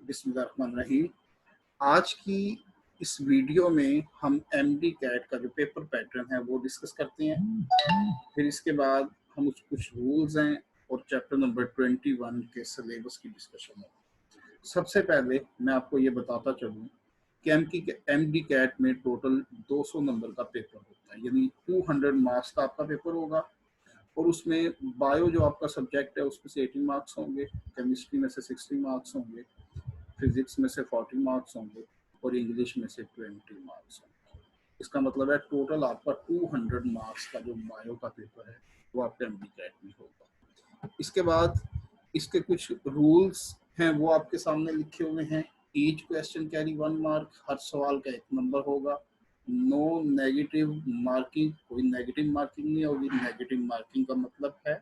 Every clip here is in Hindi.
बिस्मिल्लाहिर्रहमानिर्रहीम। आज की इस वीडियो में हम एमडी कैट का जो पेपर पैटर्न है वो डिस्कस करते हैं। फिर इसके बाद हम कुछ रूल्स हैं और चैप्टर नंबर 21 के सिलेबस की डिस्कशन है। सबसे पहले मैं आपको ये बताता चलूँ कि एमडी कैट में टोटल 200 नंबर का पेपर होता है, यानी 200 मार्क्स का आपका पेपर होगा। और उसमें बायो जो आपका सब्जेक्ट है उसमें से 18 मार्क्स होंगे, केमिस्ट्री में से 60 मार्क्स होंगे, फिजिक्स में से 40 मार्क्स होंगे और इंग्लिश में से 20 मार्क्स होंगे। इसका मतलब है टोटल आपका 200 मार्क्स का जो बायो का पेपर है वो आपके एमडी कैट में होगा। इसके बाद इसके कुछ रूल्स हैं वो आपके सामने लिखे हुए हैं। ईच क्वेश्चन कैरी 1 मार्क, हर सवाल का 1 नंबर होगा। नो नेगेटिव मार्किंग, कोई नेगेटिव मार्किंग नहीं होगी। नेगेटिव मार्किंग का मतलब है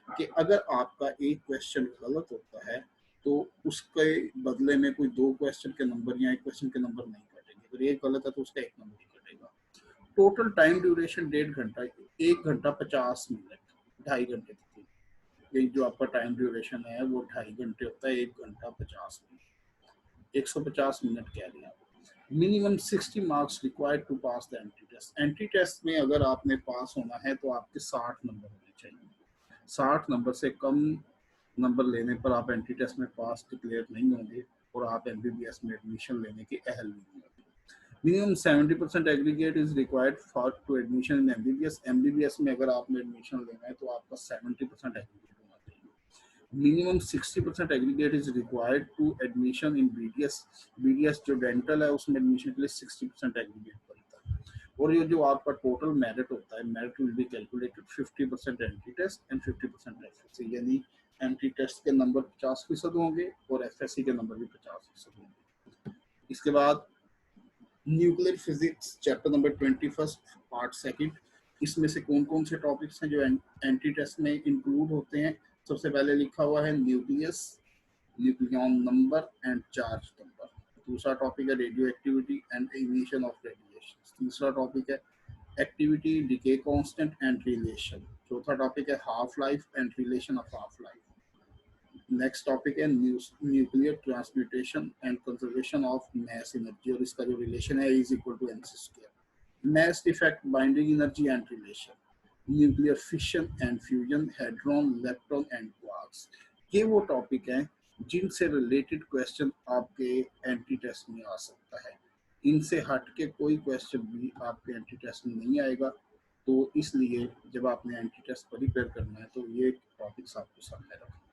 कि अगर आपका एक क्वेश्चन गलत होता है तो उसके बदले में कोई 2 क्वेश्चन के नंबर या 1 क्वेश्चन के नंबर नहीं कटेंगे। अगर एक गलत है तो उसका 1 नंबर ही कटेगा। टोटल टाइम ड्यूरेशन 1.5 घंटा, 1 घंटा 50 मिनट, 2.5 घंटे तक। ये जो आपका टाइम ड्यूरेशन है वो 2.5 घंटे होता है, 1 घंटा 50 मिनट, 150 मिनट कह रहे हैं आप। Minimum 60 marks required to pass the entry test. Entry test में अगर आपने पास होना है तो आपके 60 नंबर होने चाहिए। 60 नंबर से कम नंबर लेने पर आप एंट्री टेस्ट में पास डिक्लेयर नहीं होंगे और आप एमबीबीएस में एडमिशन लेने के अहल नहीं होंगे। Minimum 70% aggregate is required for to admission in MBBS. MBBS में अगर आपने एडमिशन लेना है तो आपका 70% एग्रीगेट होना चाहिए। Minimum 60% aggregate is required to admission in BDS. BDS जो डेंटल है उसमें एडमिशन के लिए 60% एग्रीगेट बनता है। और ये जो आपका टोटल मेरिट होता है, merit will be calculated 50% entry test and 50% FSC, यानी एंट्री टेस्ट के नंबर 50% होंगे और एफएससी के नंबर भी 50% होंगे। इसके बाद nuclear physics chapter number 21 part second, इसमें से कौन कौन से टॉपिक्स हैं जो एंट्री टेस्ट में इंक्लूड होते हैं। सबसे पहले लिखा हुआ है nucleus, nucleon number and charge number. दूसरा टॉपिक है radioactivity and emission of radiation. तीसरा टॉपिक है activity, decay constant and relation. चौथा टॉपिक है half life and relation of half life. Next topic है nuclear transmutation and conservation of mass energy, और इसका जो रिलेशन है is equal to mc square. Mass defect, binding energy and relation, nuclear fission and fusion, hadron, electron and quarks. ये वो टॉपिक हैं जिनसे रिलेटेड क्वेश्चन आपके एंट्री टेस्ट में आ सकता है। इनसे हट के कोई क्वेश्चन भी आपके एंट्री टेस्ट में नहीं आएगा। तो इसलिए जब आपने एंट्री टेस्ट प्रिपेयर करना है तो ये टॉपिक्स आपको सामने रखना है।